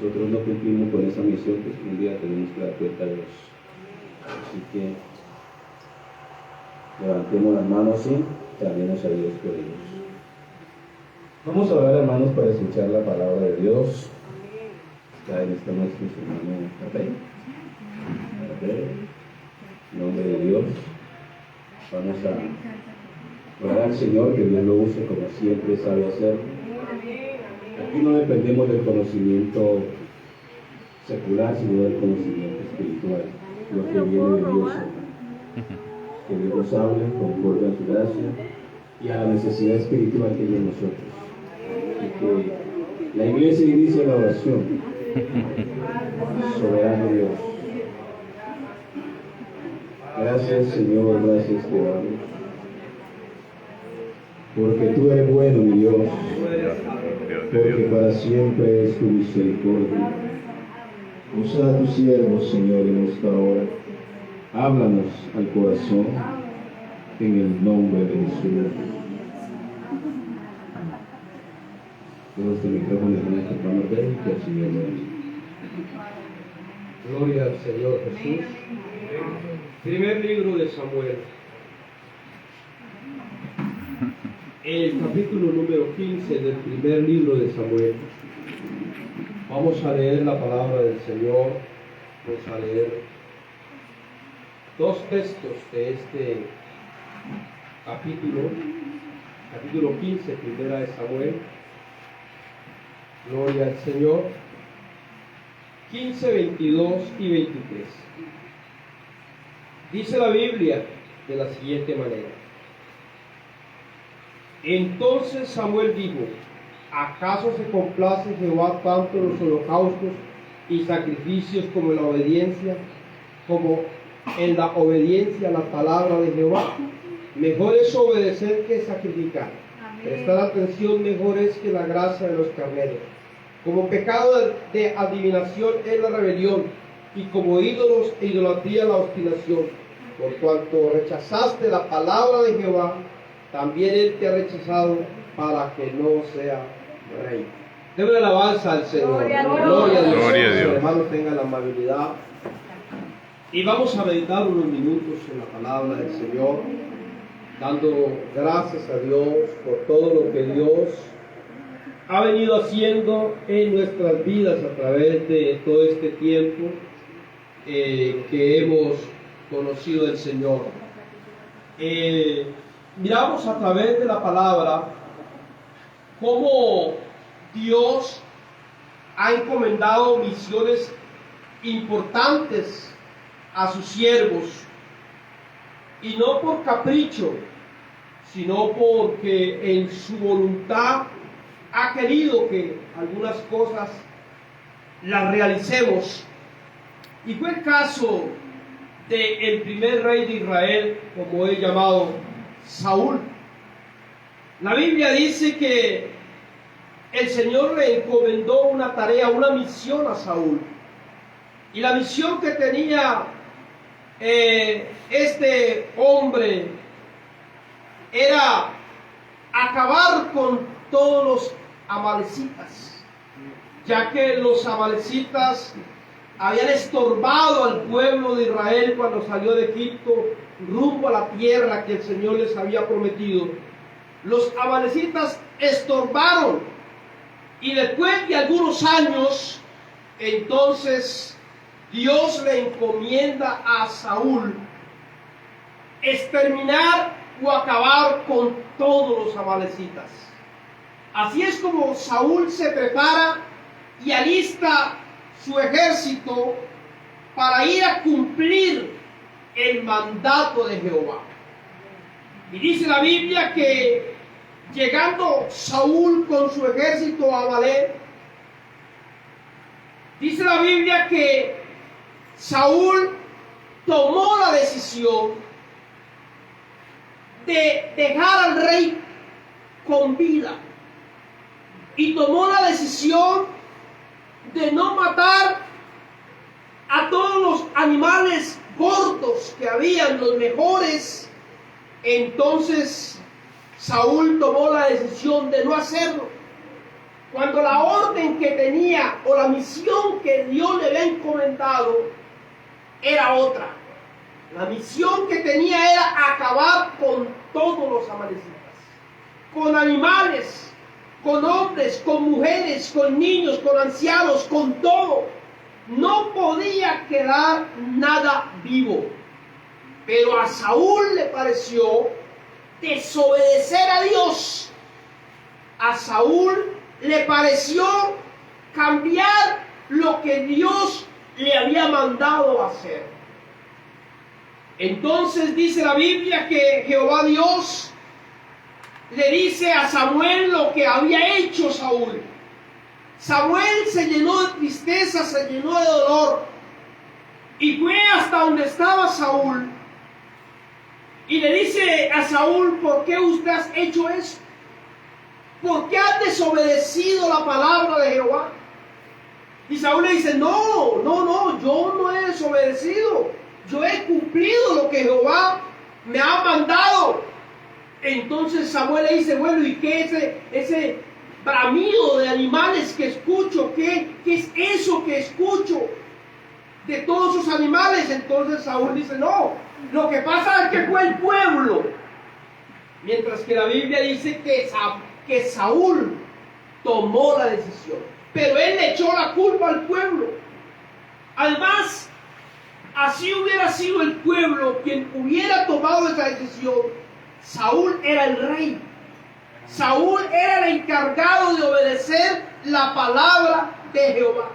nosotros no cumplimos con esa misión, pues un día tenemos que dar cuenta de Dios. Así que levantemos las manos y clamemos a Dios por ellos. Vamos a orar, hermanos, para escuchar la palabra de Dios. Ya en esta noche su hermano Capel. En nombre de Dios, vamos a orar al Señor, que Dios lo use como siempre sabe hacerlo. Aquí no dependemos del conocimiento secular, sino del conocimiento espiritual, lo que viene de Dios. Que Dios nos hable conforme a su gracia y a la necesidad espiritual que hay en nosotros. Y que la iglesia inicie la oración. Soberano Dios. Gracias, Señor, gracias te damos. Porque tú eres bueno, mi Dios. Porque para siempre es tu misericordia. Usa a tu siervo, Señor, en esta hora. Háblanos al corazón en el nombre de Jesús. Todo este micrófono es nuestro hermano Rey, que el Señor me ayude. Gloria al Señor Jesús. Primer libro de Samuel. El capítulo número 15 del primer libro de Samuel. Vamos a leer la palabra del Señor. Vamos a leer dos textos de este capítulo 15, primera de Samuel. Gloria al Señor. 15, 22 y 23. Dice la Biblia de la siguiente manera. Entonces Samuel dijo: ¿acaso se complace Jehová tanto en los holocaustos y sacrificios como en la obediencia a la palabra de Jehová? Mejor es obedecer que sacrificar. Prestar atención mejor es que la grasa de los carneros. Como pecado de adivinación es la rebelión, y como ídolos e idolatría la obstinación. Por cuanto rechazaste la palabra de Jehová, también él te ha rechazado para que no sea rey. Debe alabanza al Señor. Gloria a Dios. Gloria a Dios. Los hermanos tengan la amabilidad. Y vamos a meditar unos minutos en la palabra del Señor, dando gracias a Dios por todo lo que Dios ha venido haciendo en nuestras vidas a través de todo este tiempo que hemos conocido del Señor. Miramos a través de la palabra cómo Dios ha encomendado misiones importantes a sus siervos, y no por capricho, sino porque en su voluntad ha querido que algunas cosas las realicemos. Y fue el caso del primer rey de Israel, como es llamado Saúl. La Biblia dice que el Señor le encomendó una tarea, una misión a Saúl. Y la misión que tenía este hombre era acabar con todos los amalecitas, ya que los amalecitas habían estorbado al pueblo de Israel cuando salió de Egipto rumbo a la tierra que el Señor les había prometido. Los amalecitas estorbaron, y después de algunos años, entonces Dios le encomienda a Saúl exterminar o acabar con todos los amalecitas. Así es como Saúl se prepara y alista su ejército para ir a cumplir el mandato de Jehová. Y dice la Biblia que llegando Saúl con su ejército a Amalec, dice la Biblia que Saúl tomó la decisión de dejar al rey con vida, y tomó la decisión de no matar a todos los animales gordos que habían, los mejores. Entonces Saúl tomó la decisión de no hacerlo. Cuando la orden orden que tenía o la misión que Dios le había encomendado era otra. La misión que tenía era acabar con todos los amalecitas, con animales, con hombres, con mujeres, con niños, con ancianos, con todo. No podía quedar nada vivo. Pero a Saúl le pareció desobedecer a Dios. A Saúl le pareció cambiar lo que Dios le había mandado hacer. Entonces dice la Biblia que Jehová Dios le dice a Samuel lo que había hecho Saúl. Samuel se llenó de tristeza, se llenó de dolor y fue hasta donde estaba Saúl y le dice a Saúl: ¿por qué usted ha hecho eso? ¿Por qué has desobedecido la palabra de Jehová? Y Saúl le dice: no, yo no he desobedecido, yo he cumplido lo que Jehová me ha mandado. Entonces Samuel le dice: bueno, ¿y qué ese bramido de animales que escucho? ¿Qué es eso que escucho de todos esos animales? Entonces Saúl dice: no, lo que pasa es que fue el pueblo. Mientras que la Biblia dice que Saúl tomó la decisión, pero él le echó la culpa al pueblo. Además, así hubiera sido el pueblo quien hubiera tomado esa decisión, Saúl era el rey. Saúl era el encargado de obedecer la palabra de Jehová.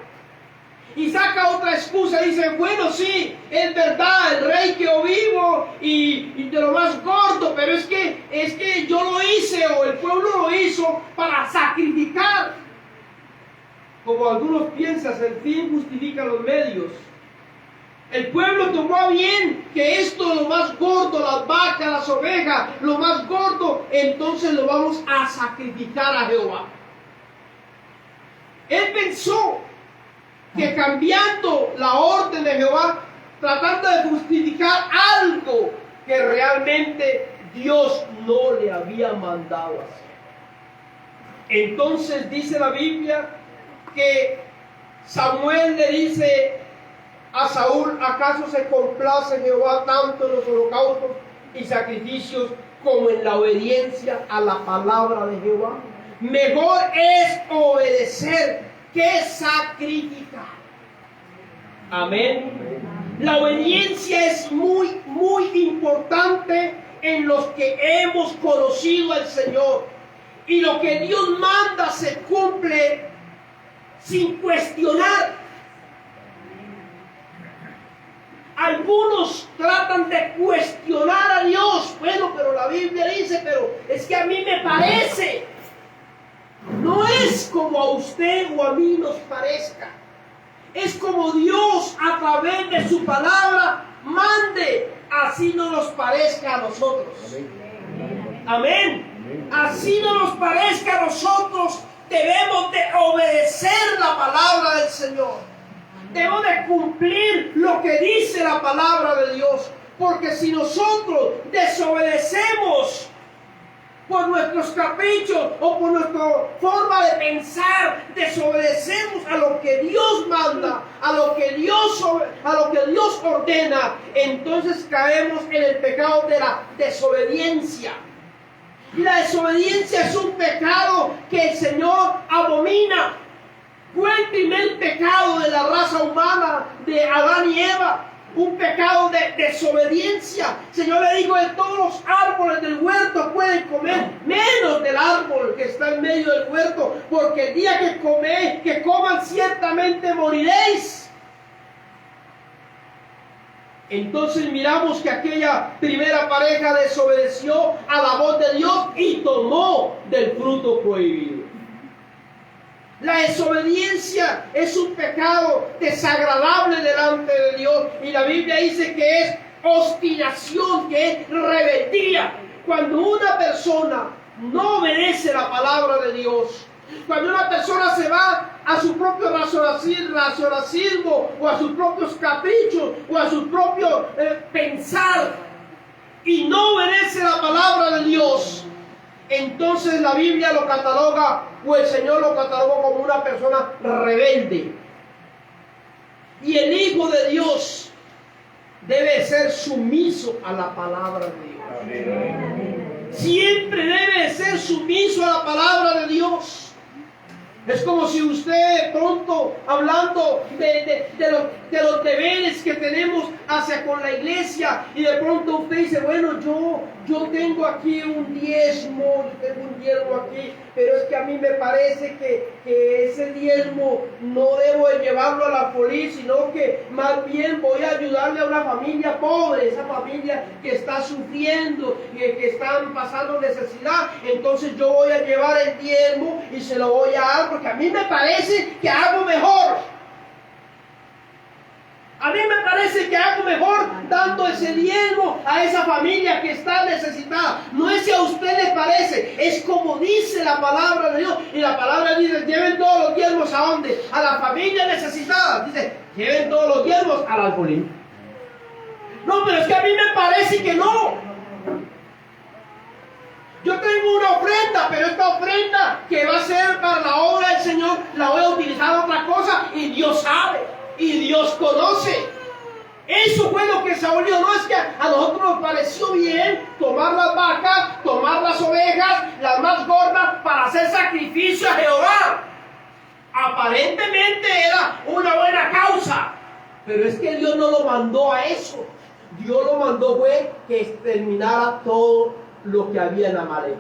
Y saca otra excusa, dice: bueno, sí, es verdad, el rey que yo vivo y de lo más gordo, pero es que yo lo hice, o el pueblo lo hizo para sacrificar. Como algunos piensan, el fin justifica los medios. El pueblo tomó bien que esto, lo más gordo, las vacas, las ovejas, lo más gordo, entonces lo vamos a sacrificar a Jehová. Él pensó que cambiando la orden de Jehová, tratando de justificar algo que realmente Dios no le había mandado hacer. Entonces dice la Biblia que Samuel le dice a Saúl: ¿acaso se complace Jehová tanto en los holocaustos y sacrificios como en la obediencia a la palabra de Jehová? Mejor es obedecer que sacrificar. Amén. La obediencia es muy, muy importante en los que hemos conocido al Señor. Y lo que Dios manda se cumple sin cuestionar. Algunos tratan de cuestionar a Dios. Bueno, pero la Biblia dice, pero es que a mí me parece. No es como a usted o a mí nos parezca. Es como Dios a través de su palabra mande. Así no nos parezca a nosotros. Amén. Así no nos parezca a nosotros. Debemos de obedecer la palabra del Señor. Debemos de cumplir lo que dice la palabra de Dios. Porque si nosotros desobedecemos por nuestros caprichos o por nuestra forma de pensar, desobedecemos a lo que Dios manda, a lo que Dios ordena, entonces caemos en el pecado de la desobediencia. Y la desobediencia es un pecado que el Señor abomina. Fue el primer pecado de la raza humana, de Adán y Eva. Un pecado de desobediencia. El Señor le dijo: de todos los árboles del huerto pueden comer, menos del árbol que está en medio del huerto, porque el día que coman ciertamente moriréis. Entonces miramos que aquella primera pareja desobedeció a la voz de Dios y tomó del fruto prohibido. La desobediencia es un pecado desagradable delante de Dios. Y la Biblia dice que es obstinación, que es rebeldía. Cuando una persona no obedece la palabra de Dios, cuando una persona se va a su propio racionalismo o a sus propios caprichos o a su propio pensar y no obedece la palabra de Dios, entonces la Biblia lo cataloga o el Señor lo catalogó como una persona rebelde. Y el Hijo de Dios debe ser sumiso a la palabra de Dios. Siempre debe ser sumiso a la palabra de Dios. Es como si usted pronto, hablando de los deberes que tenemos hacia con la iglesia, y de pronto usted dice, bueno, yo tengo aquí un diezmo, yo tengo un diezmo aquí, pero es que a mí me parece que ese diezmo no debo de llevarlo a la FOLIR, sino que más bien voy a ayudarle a una familia pobre, esa familia que está sufriendo y que están pasando necesidad. Entonces yo voy a llevar el diezmo y se lo voy a dar porque a mí me parece que hago mejor. A mí me parece que hago mejor dando ese diezmo a esa familia que está necesitada. No es si a usted le parece, es como dice la palabra de Dios. Y la palabra dice, lleven todos los diezmos ¿a dónde? A la familia necesitada. Dice, lleven todos los diezmos al alfolí. No, pero es que a mí me parece que no. Yo tengo una ofrenda, pero esta ofrenda que va a ser para la obra del Señor, la voy a utilizar en otra cosa, y Dios sabe, y Dios conoce. Eso fue lo que Saúl dijo. No es que a nosotros nos pareció bien tomar las vacas, tomar las ovejas, las más gordas, para hacer sacrificio a Jehová. Aparentemente era una buena causa, pero es que Dios no lo mandó a eso. Dios lo mandó fue que exterminara todo lo que había en Amalek.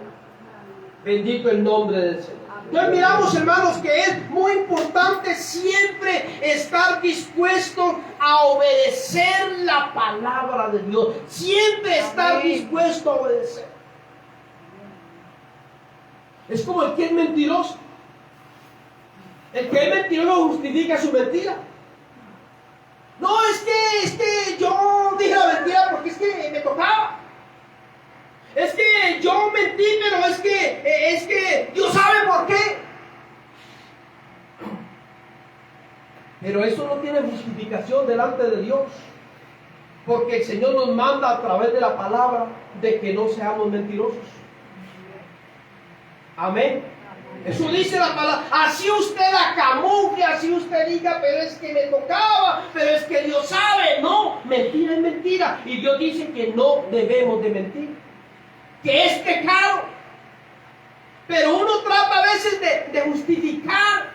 Bendito el nombre del Señor. Entonces miramos, hermanos, que es muy importante siempre estar dispuesto a obedecer la palabra de Dios. Siempre estar dispuesto a obedecer. Es como el que es mentiroso. El que es mentiroso justifica su mentira. No, es que yo dije la mentira porque es que me tocaba. Es que yo mentí, pero es que Dios sabe por qué. Pero eso no tiene justificación delante de Dios, porque el Señor nos manda a través de la palabra de que no seamos mentirosos. Amén. Eso dice la palabra. Así usted la camufle, así usted diga, pero es que me tocaba, pero es que Dios sabe. No, mentira es mentira. Y Dios dice que no debemos de mentir, que es pecado. Pero uno trata a veces de justificar.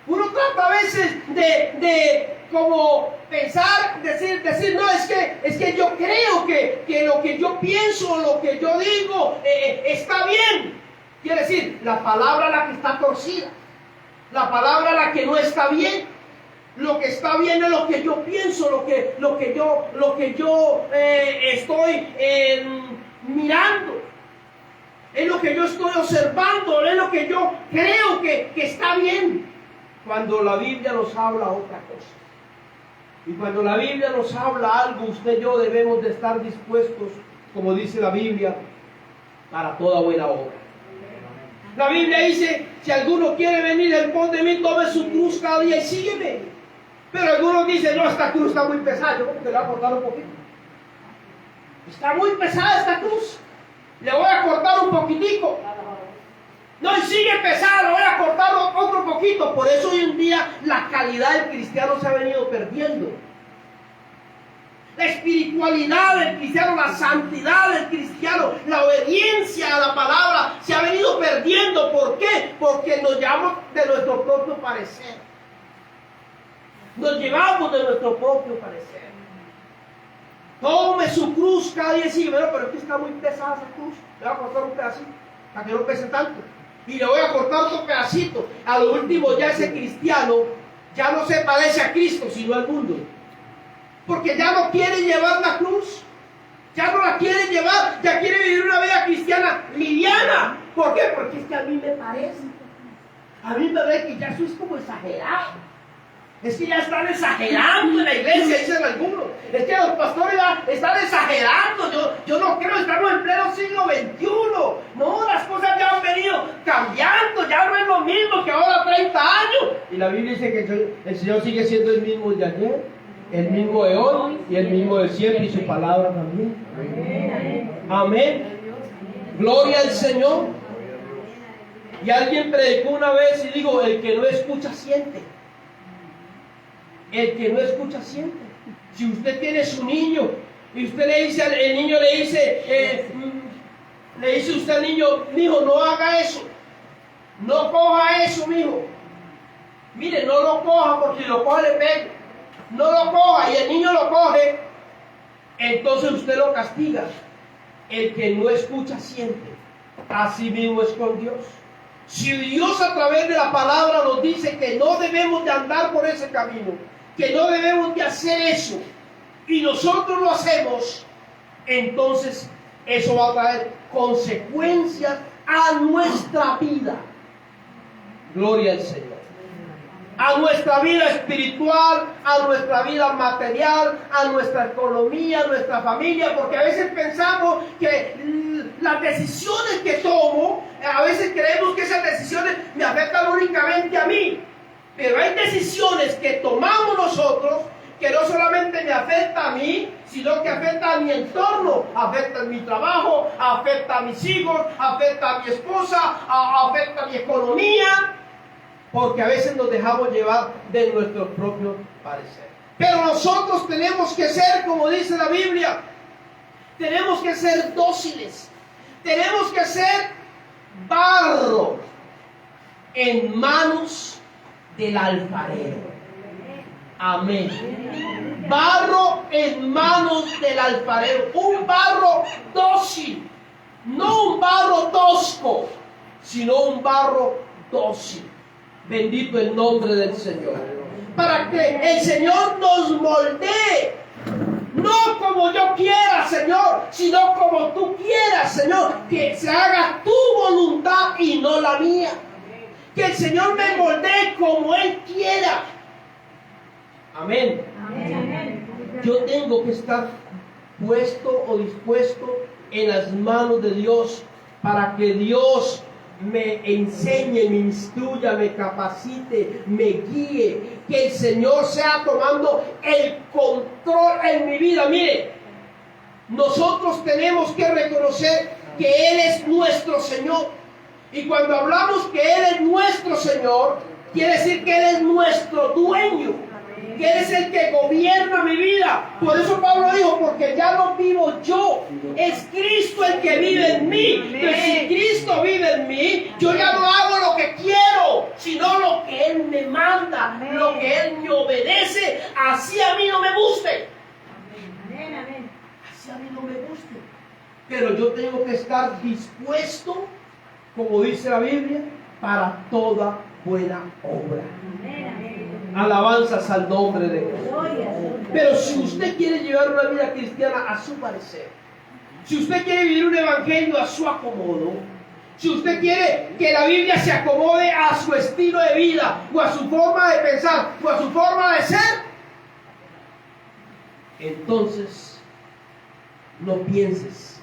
Uno trata a veces de como pensar, decir, no, es que yo creo que lo que yo pienso, lo que yo digo, está bien. Quiere decir, la palabra la que está torcida, la palabra la que no está bien. Lo que está bien es lo que yo pienso, lo que yo estoy mirando, es lo que yo estoy observando, es lo que yo creo que está bien. Cuando la Biblia nos habla otra cosa, y cuando la Biblia nos habla algo, usted y yo debemos de estar dispuestos, como dice la Biblia, para toda buena obra. La Biblia dice, si alguno quiere venir en pos de mí, tome su cruz cada día y sígueme. Pero algunos dicen, no, esta cruz está muy pesada, yo creo que le voy a cortar un poquito. Está muy pesada esta cruz, le voy a cortar un poquitico. No, y sigue pesada, le voy a cortar otro poquito. Por eso hoy en día la calidad del cristiano se ha venido perdiendo. La espiritualidad del cristiano, la santidad del cristiano, la obediencia a la palabra se ha venido perdiendo. ¿Por qué? Porque nos llevamos de nuestro propio parecer. Nos llevamos de nuestro propio parecer. Tome su cruz cada día y sigue, pero es que está muy pesada esa cruz. Le voy a cortar un pedacito para que no pese tanto. Y le voy a cortar otro pedacito. A lo último ya ese cristiano ya no se parece a Cristo, sino al mundo. Porque ya no quiere llevar la cruz. Ya no la quiere llevar. Ya quiere vivir una vida cristiana liviana. ¿Por qué? Porque es que a mí me parece. A mí me parece que ya eso es como exagerado. Es que ya están exagerando en la iglesia, dicen algunos. Es que los pastores ya están exagerando. Yo no creo, estamos en pleno siglo XXI. No, las cosas ya han venido cambiando. Ya no es lo mismo que ahora 30 años. Y la Biblia dice que el Señor sigue siendo el mismo de ayer, el mismo de hoy y el mismo de siempre. Y su palabra también. Amén. Gloria al Señor. Y alguien predicó una vez y digo, el que no escucha siente. El que no escucha siente. Si usted tiene su niño y usted le dice, el niño le dice usted al niño, mijo, no haga eso. No coja eso, mijo. Mire, no lo coja porque si lo coge le pega. No lo coja y el niño lo coge, entonces usted lo castiga. El que no escucha siente. Así mismo es con Dios. Si Dios a través de la palabra nos dice que no debemos de andar por ese camino, que no debemos de hacer eso, y nosotros lo hacemos, entonces eso va a traer consecuencias a nuestra vida. Gloria al Señor. A nuestra vida espiritual, a nuestra vida material, a nuestra economía, a nuestra familia, porque a veces pensamos que las decisiones que tomo, a veces creemos que esas decisiones me afectan únicamente a mí, pero hay decisiones que tomamos nosotros que no solamente me afecta a mí, sino que afecta a mi entorno, afecta a mi trabajo, afecta a mis hijos, afecta a mi esposa, afecta a mi economía, porque a veces nos dejamos llevar de nuestro propio parecer. Pero nosotros tenemos que ser, como dice la Biblia, tenemos que ser dóciles, tenemos que ser barro en manos del alfarero. Amén. Barro en manos del alfarero, un barro dócil, no un barro tosco, sino un barro dócil. Bendito el nombre del Señor. Para que el Señor nos moldee. No como yo quiera, Señor, sino como tú quieras, Señor. Que se haga tu voluntad y no la mía. Que el Señor me moldee como Él quiera. Amén. Amén. Yo tengo que estar puesto o dispuesto en las manos de Dios para que Dios me enseñe, me instruya, me capacite, me guíe, que el Señor sea tomando el control en mi vida. Mire, nosotros tenemos que reconocer que Él es nuestro Señor, y cuando hablamos que Él es nuestro Señor, quiere decir que Él es nuestro dueño, que Él es el que gobierna mi vida. Por eso Pablo dijo, porque ya no vivo yo, es Cristo el que vive en mí. Pero si Cristo vive en mí, yo ya no hago lo que quiero, sino lo que Él me manda. Amén. Lo que Él me obedece, así a mí no me guste. Amén. Así a mí no me guste. Pero yo tengo que estar dispuesto, como dice la Biblia, para toda buena obra. Alabanzas al nombre de Dios. Pero si usted quiere llevar una vida cristiana a su parecer, si usted quiere vivir un evangelio a su acomodo, si usted quiere que la Biblia se acomode a su estilo de vida, o a su forma de pensar, o a su forma de ser, entonces no pienses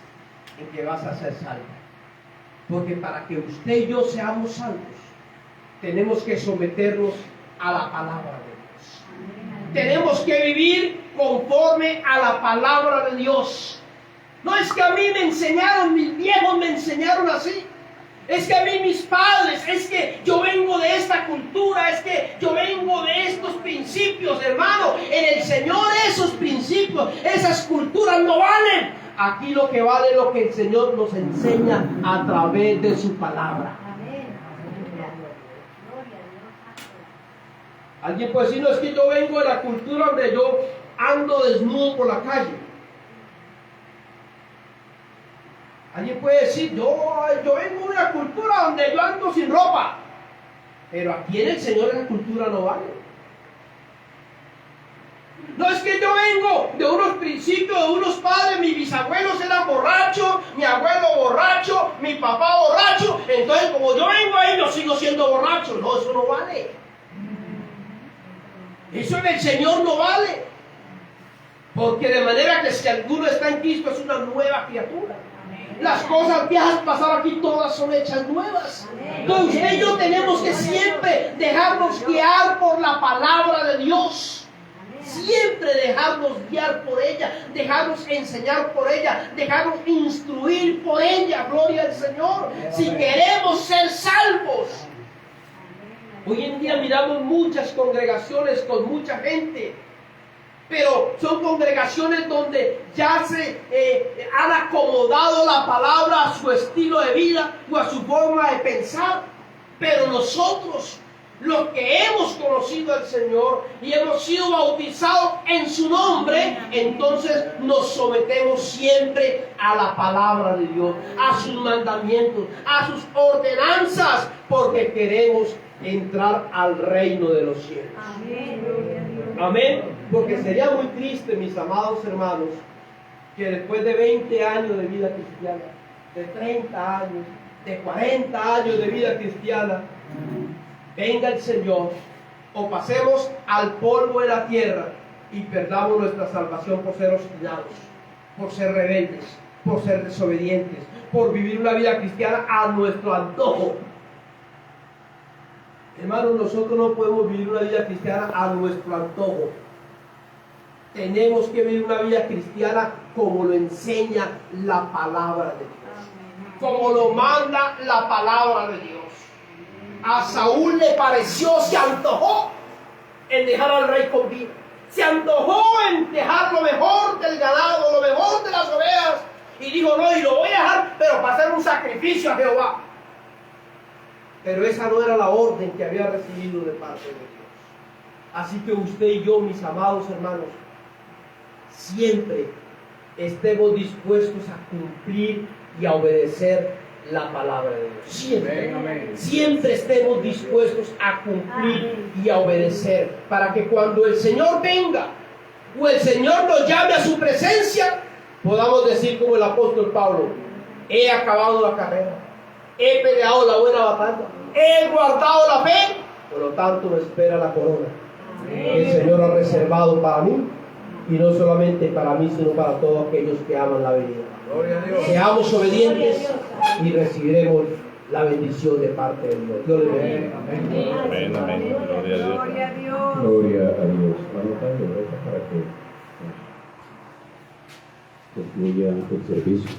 en que vas a ser salvo. Porque para que usted y yo seamos salvos, tenemos que someternos a la palabra de Dios. Tenemos que vivir conforme a la palabra de Dios. No es que a mí me enseñaron, mis viejos me enseñaron así. Es que a mí mis padres, es que yo vengo de esta cultura, es que yo vengo de estos principios, hermano. En el Señor esos principios, esas culturas no valen. Aquí lo que vale es lo que el Señor nos enseña a través de su palabra. Alguien puede decir, no, es que yo vengo de la cultura donde yo ando desnudo por la calle. Alguien puede decir, yo vengo de una cultura donde yo ando sin ropa. Pero aquí en el Señor esa cultura no vale. No, es que yo vengo de unos principios, de unos padres, mis bisabuelos eran borrachos, mi abuelo borracho, mi papá borracho. Entonces, como yo vengo ahí, yo sigo siendo borracho. No, eso no vale. Eso en el Señor no vale. Porque de manera que si alguno está en Cristo es una nueva criatura. Las cosas viejas pasaron, aquí todas son hechas nuevas. Entonces usted y yo tenemos que siempre dejarnos guiar por la palabra de Dios. Siempre dejarnos guiar por ella, dejarnos enseñar por ella, dejarnos instruir por ella. Gloria al Señor. Si queremos ser salvos. Hoy en día miramos muchas congregaciones con mucha gente, pero son congregaciones donde ya se han acomodado la palabra a su estilo de vida o a su forma de pensar. Pero nosotros, los que hemos conocido al Señor y hemos sido bautizados en su nombre, entonces nos sometemos siempre a la palabra de Dios, a sus mandamientos, a sus ordenanzas, porque queremos entrar al reino de los cielos. Amén. Porque sería muy triste, mis amados hermanos, que después de 20 años de vida cristiana, de 30 años, de 40 años de vida cristiana, venga el Señor, o pasemos al polvo de la tierra y perdamos nuestra salvación por ser obstinados, por ser rebeldes, por ser desobedientes, por vivir una vida cristiana a nuestro antojo. Hermanos, nosotros no podemos vivir una vida cristiana a nuestro antojo. Tenemos que vivir una vida cristiana como lo enseña la palabra de Dios, como lo manda la palabra de Dios. A Saúl le pareció, se antojó en dejar al rey con vida. Se antojó en dejar lo mejor del ganado, lo mejor de las ovejas. Y dijo, no, y lo voy a dejar, pero para hacer un sacrificio a Jehová. Pero esa no era la orden que había recibido de parte de Dios. Así que usted y yo, mis amados hermanos, siempre estemos dispuestos a cumplir y a obedecer la palabra de Dios. Siempre, siempre estemos dispuestos a cumplir y a obedecer, para que cuando el Señor venga o el Señor nos llame a su presencia, podamos decir como el apóstol Pablo: he acabado la carrera, he peleado la buena batalla, he guardado la fe, por lo tanto me espera la corona que el Señor ha reservado para mí, y no solamente para mí, sino para todos aquellos que aman la venida. Seamos obedientes y recibiremos la bendición de parte de Dios. Dios les bendiga. Amén, amén. Gloria a Dios. Gloria a Dios. Vamos a orar para que concluya el servicio.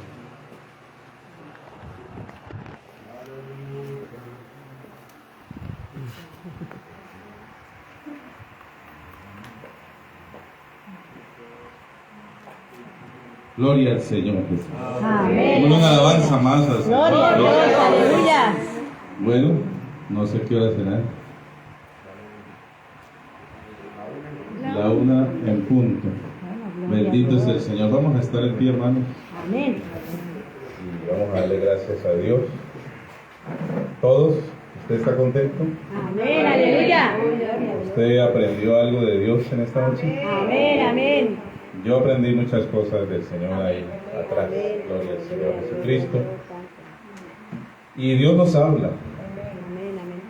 Gloria al Señor Jesús. Amén. Una alabanza más al Señor. Gloria a Dios, aleluya. Bueno, no sé qué hora será. La 1 en punto. Bendito es el Señor. Vamos a estar en pie, hermanos. Amén. Y vamos a darle gracias a Dios. Todos, ¿usted está contento? Amén, aleluya. ¿Usted aprendió algo de Dios en esta noche? Amén, amén. Yo aprendí muchas cosas del Señor ahí atrás. Gloria al Señor Jesucristo. Y Dios nos habla. Amén, amén.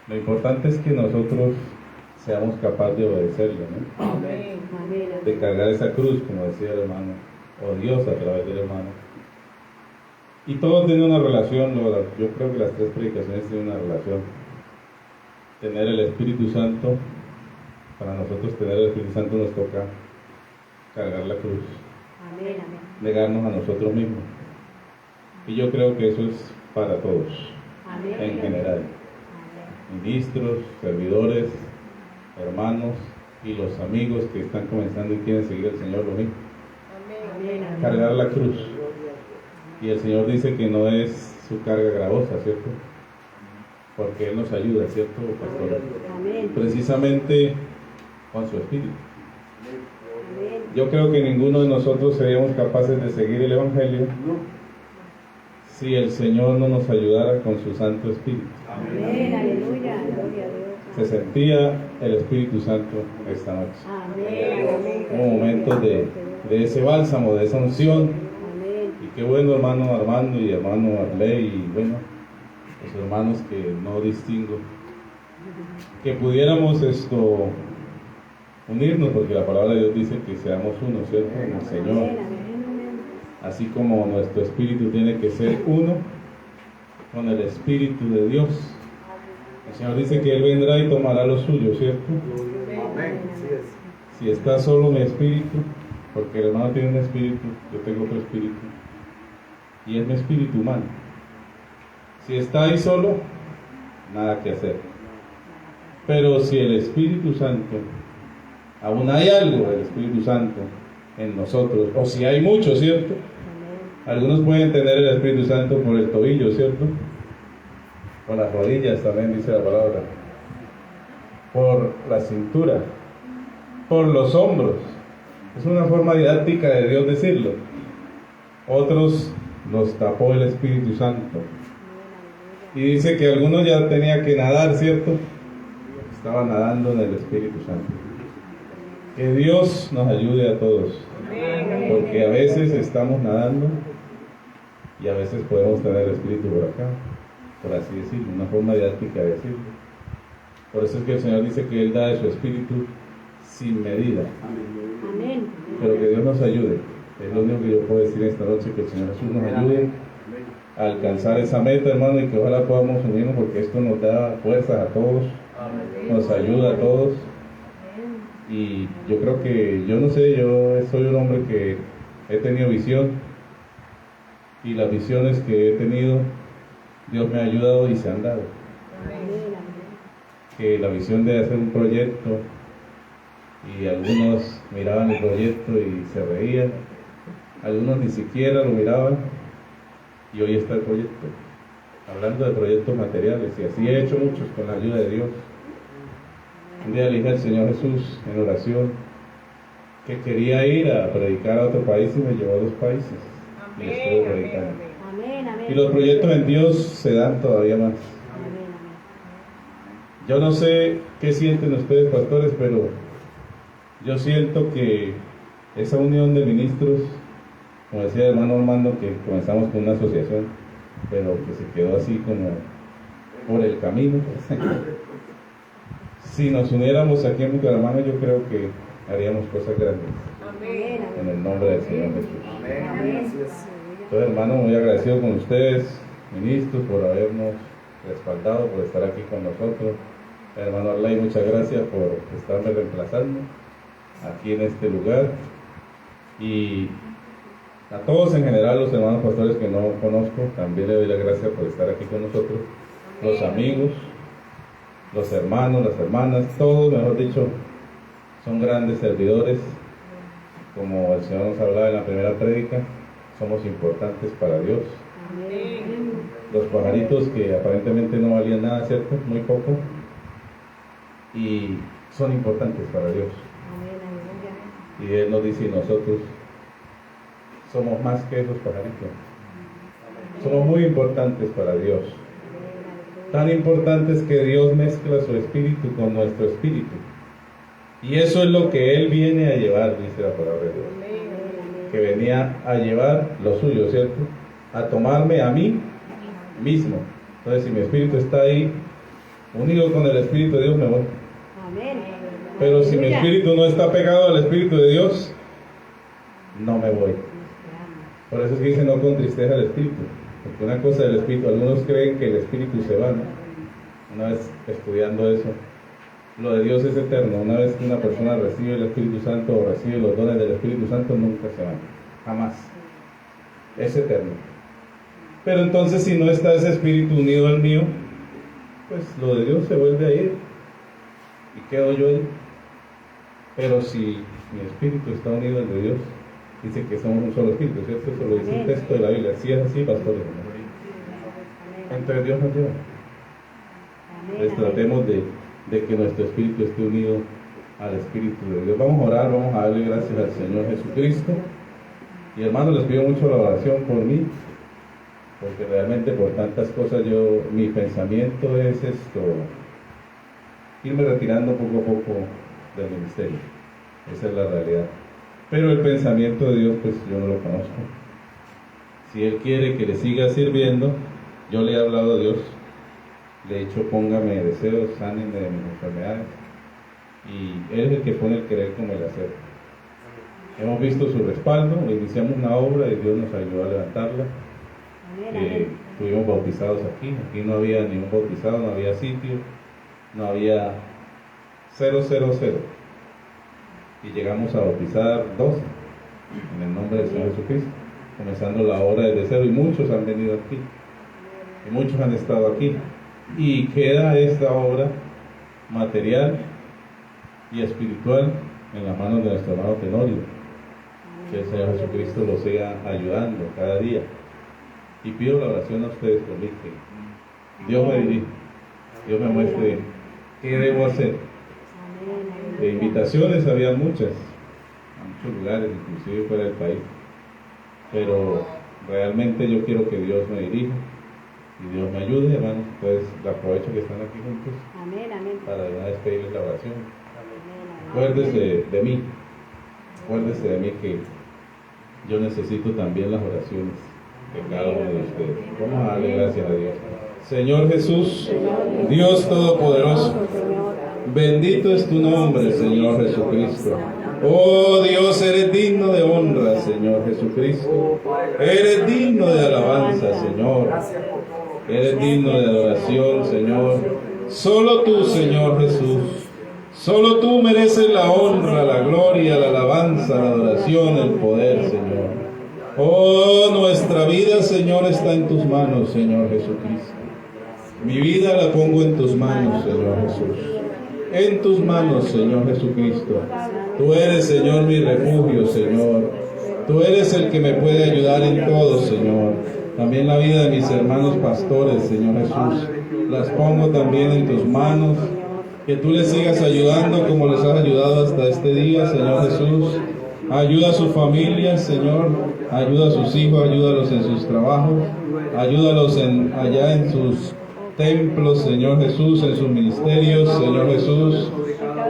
Lo importante es que nosotros seamos capaces de obedecerlo, ¿no? Amén, amén. De cargar esa cruz, como decía el hermano, o Dios a través del hermano. Y todo tiene una relación, yo creo que las tres predicaciones tienen una relación. Tener el Espíritu Santo, para nosotros tener el Espíritu Santo nos toca cargar la cruz, Amén, amén. negarnos a nosotros mismos. Y yo creo que eso es para todos, Amén. en general. Ministros, servidores, hermanos y los amigos que están comenzando y quieren seguir al Señor, lo mismo. Amén, amén. Cargar la cruz. Y el Señor dice que no es su carga gravosa, ¿cierto? Porque Él nos ayuda, ¿cierto, pastor? Amén. Precisamente con su Espíritu. Amén. Yo creo que ninguno de nosotros seríamos capaces de seguir el Evangelio si el Señor no nos ayudara con su Santo Espíritu. Amén, aleluya. Gloria a Dios. Se sentía el Espíritu Santo esta noche. Amén, amén. Hubo momentos de ese bálsamo, de esa unción. Amén. Y qué bueno, hermano Armando y hermano Arley, y bueno, los hermanos que no distingo, que pudiéramos unirnos, porque la palabra de Dios dice que seamos uno, ¿cierto? En el Señor. Amén, amén. Así como nuestro espíritu tiene que ser uno con el Espíritu de Dios. El Señor dice que Él vendrá y tomará lo suyo, ¿cierto? Si está solo mi espíritu, porque el hermano tiene un espíritu, yo tengo otro espíritu, y es mi espíritu humano. Si está ahí solo, nada que hacer. Pero si el Espíritu Santo, aún hay algo del Espíritu Santo en nosotros, o si hay mucho, ¿cierto? Algunos pueden tener el Espíritu Santo por el tobillo, ¿cierto? Por las rodillas también dice la palabra, por la cintura, por los hombros. Es una forma didáctica de Dios decirlo. Otros los tapó el Espíritu Santo. Y dice que algunos ya tenía que nadar, ¿cierto? Estaban nadando en el Espíritu Santo. Que Dios nos ayude a todos. Porque a veces estamos nadando y a veces podemos tener el Espíritu por acá, por así decirlo, una forma didáctica de decirlo. Por eso es que el Señor dice que Él da de su Espíritu sin medida. Amén. Pero que Dios nos ayude. Es lo único que yo puedo decir esta noche, que el Señor Jesús nos ayude a alcanzar esa meta, hermano, y que ojalá podamos unirnos, porque esto nos da fuerzas a todos, nos ayuda a todos. Y yo creo que, yo no sé, yo soy un hombre que he tenido visión, y las visiones que he tenido, Dios me ha ayudado y se han dado. Que la visión de hacer un proyecto, y algunos miraban el proyecto y se reían, algunos ni siquiera lo miraban, y hoy está el proyecto, hablando de proyectos materiales, y así he hecho muchos con la ayuda de Dios. Un día le dije al Señor Jesús en oración que quería ir a predicar a otro país, y me llevó a 2 países y estuve predicando. Amén, amén. Y los proyectos en Dios se dan todavía más. Amén, Yo no sé qué sienten ustedes, pastores, pero yo siento que esa unión de ministros, como decía el hermano Armando, que comenzamos con una asociación, pero que se quedó así como por el camino. Si nos uniéramos aquí en Bucaramanga, yo creo que haríamos cosas grandes. amén. En el nombre del Señor Jesús. Amén. Entonces, hermano, muy agradecido con ustedes, ministros, por habernos respaldado, por estar aquí con nosotros. Hermano Arlay, muchas gracias por estarme reemplazando aquí en este lugar. Y a todos en general, los hermanos pastores que no conozco, también le doy las gracias por estar aquí con nosotros. Los amigos, los hermanos, las hermanas, todos, mejor dicho, son grandes servidores. Como el Señor nos hablaba en la primera prédica, somos importantes para Dios. Amén. Los pajaritos que aparentemente no valían nada, ¿cierto? Muy poco. Y son importantes para Dios. Amén. Y Él nos dice, y nosotros somos más que esos pajaritos. Somos muy importantes para Dios. Tan importantes que Dios mezcla su espíritu con nuestro espíritu. Y eso es lo que Él viene a llevar, dice la palabra de Dios. Que venía a llevar lo suyo, ¿cierto? A tomarme a mí mismo. Entonces, si mi espíritu está ahí, unido con el Espíritu de Dios, me voy. Amén. Pero si mi espíritu no está pegado al Espíritu de Dios, no me voy. Por eso es que dice, no contristeja al Espíritu. Porque una cosa del Espíritu, algunos creen que el Espíritu se va, ¿no? Una vez estudiando eso, lo de Dios es eterno. Una vez que una persona recibe el Espíritu Santo o recibe los dones del Espíritu Santo, nunca se van. Jamás. Es eterno. Pero entonces, si no está ese Espíritu unido al mío, pues lo de Dios se vuelve a ir y quedo yo ahí. Pero si mi espíritu está unido al de Dios, dice que somos un solo espíritu, ¿cierto? Eso lo dice el texto de la Biblia. Si es así, pastores, entonces Dios nos lleva. Entonces tratemos de que nuestro espíritu esté unido al Espíritu de Dios. Vamos a orar, vamos a darle gracias al Señor Jesucristo. Y hermanos, les pido mucho la oración por mí, porque realmente por tantas cosas mi pensamiento es irme retirando poco a poco del ministerio. Esa es la realidad. Pero el pensamiento de Dios, pues yo no lo conozco. Si Él quiere que le siga sirviendo, yo le he hablado a Dios, le he dicho, póngame deseos, sánenme de mis enfermedades. Y Él es el que pone el querer como el hacer. Hemos visto su respaldo, iniciamos una obra y Dios nos ayudó a levantarla. Estuvimos bautizados aquí no había ningún bautizado, no había sitio, no había 000. y llegamos a bautizar 12 en el nombre del Señor Jesucristo, comenzando la obra desde cero, y muchos han venido aquí, y muchos han estado aquí, y queda esta obra material y espiritual en las manos de nuestro hermano Tenorio. Que el Señor Jesucristo lo siga ayudando cada día, y pido la oración a ustedes por mí, que Dios me dirija, Dios me muestre qué debo hacer. De invitaciones había muchas, a muchos lugares, inclusive fuera del país, pero realmente yo quiero que Dios me dirija y Dios me ayude, hermanos. Entonces aprovecho que están aquí juntos Amén, amén. para de una vez pedirles la oración. Amén. Acuérdese de mí que yo necesito también las oraciones de cada uno de ustedes. Vamos a darle gracias a Dios. Señor Jesús, Dios Todopoderoso, bendito es tu nombre, Señor Jesucristo. Oh Dios, eres digno de honra, Señor Jesucristo. Eres digno de alabanza, Señor. Eres digno de adoración, Señor. Solo tú, Señor Jesús. Solo tú mereces la honra, la gloria, la alabanza, la adoración, el poder, Señor. Oh, nuestra vida, Señor, está en tus manos, Señor Jesucristo. Mi vida la pongo en tus manos, Señor Jesús. En tus manos, Señor Jesucristo. Tú eres, Señor, mi refugio, Señor. Tú eres el que me puede ayudar en todo, Señor. También la vida de mis hermanos pastores, Señor Jesús. Las pongo también en tus manos. Que tú les sigas ayudando como les has ayudado hasta este día, Señor Jesús. Ayuda a sus familias, Señor. Ayuda a sus hijos, ayúdalos en sus trabajos. Ayúdalos allá en sus templos, Señor Jesús, en sus ministerios, Señor Jesús.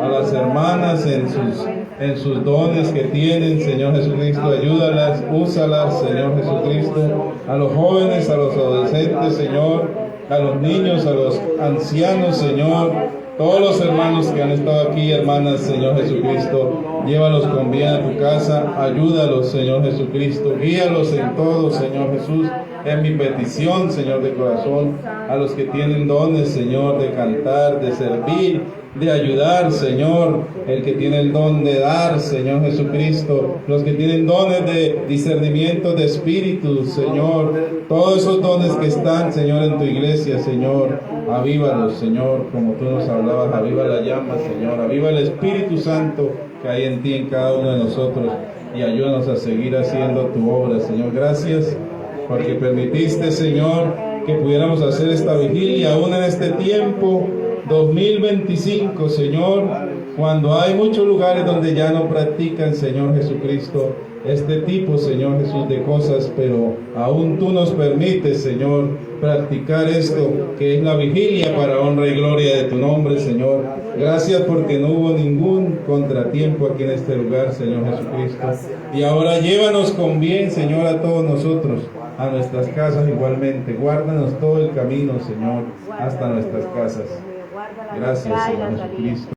A las hermanas en sus dones que tienen, Señor Jesucristo. Ayúdalas, úsalas, Señor Jesucristo. A los jóvenes, a los adolescentes, Señor. A los niños, a los ancianos, Señor. Todos los hermanos que han estado aquí, hermanas, Señor Jesucristo, llévalos con bien a tu casa, ayúdalos, Señor Jesucristo, guíalos en todo, Señor Jesús. Es mi petición, Señor, de corazón, a los que tienen dones, Señor, de cantar, de servir, de ayudar, Señor, el que tiene el don de dar, Señor Jesucristo, los que tienen dones de discernimiento de espíritu, Señor, todos esos dones que están, Señor, en tu iglesia, Señor, avívalos, Señor, como tú nos hablabas, aviva la llama, Señor, aviva el Espíritu Santo que hay en ti, en cada uno de nosotros, y ayúdanos a seguir haciendo tu obra, Señor. Gracias porque permitiste, Señor, que pudiéramos hacer esta vigilia aún en este tiempo 2025, Señor, cuando hay muchos lugares donde ya no practican, Señor Jesucristo, este tipo, Señor Jesús, de cosas, pero aún tú nos permites, Señor, practicar esto, que es la vigilia para honra y gloria de tu nombre, Señor. Gracias porque no hubo ningún contratiempo aquí en este lugar, Señor Jesucristo. Y ahora llévanos con bien, Señor, a todos nosotros, a nuestras casas igualmente. Guárdanos todo el camino, Señor, hasta nuestras casas. Gracias, Señor Jesucristo.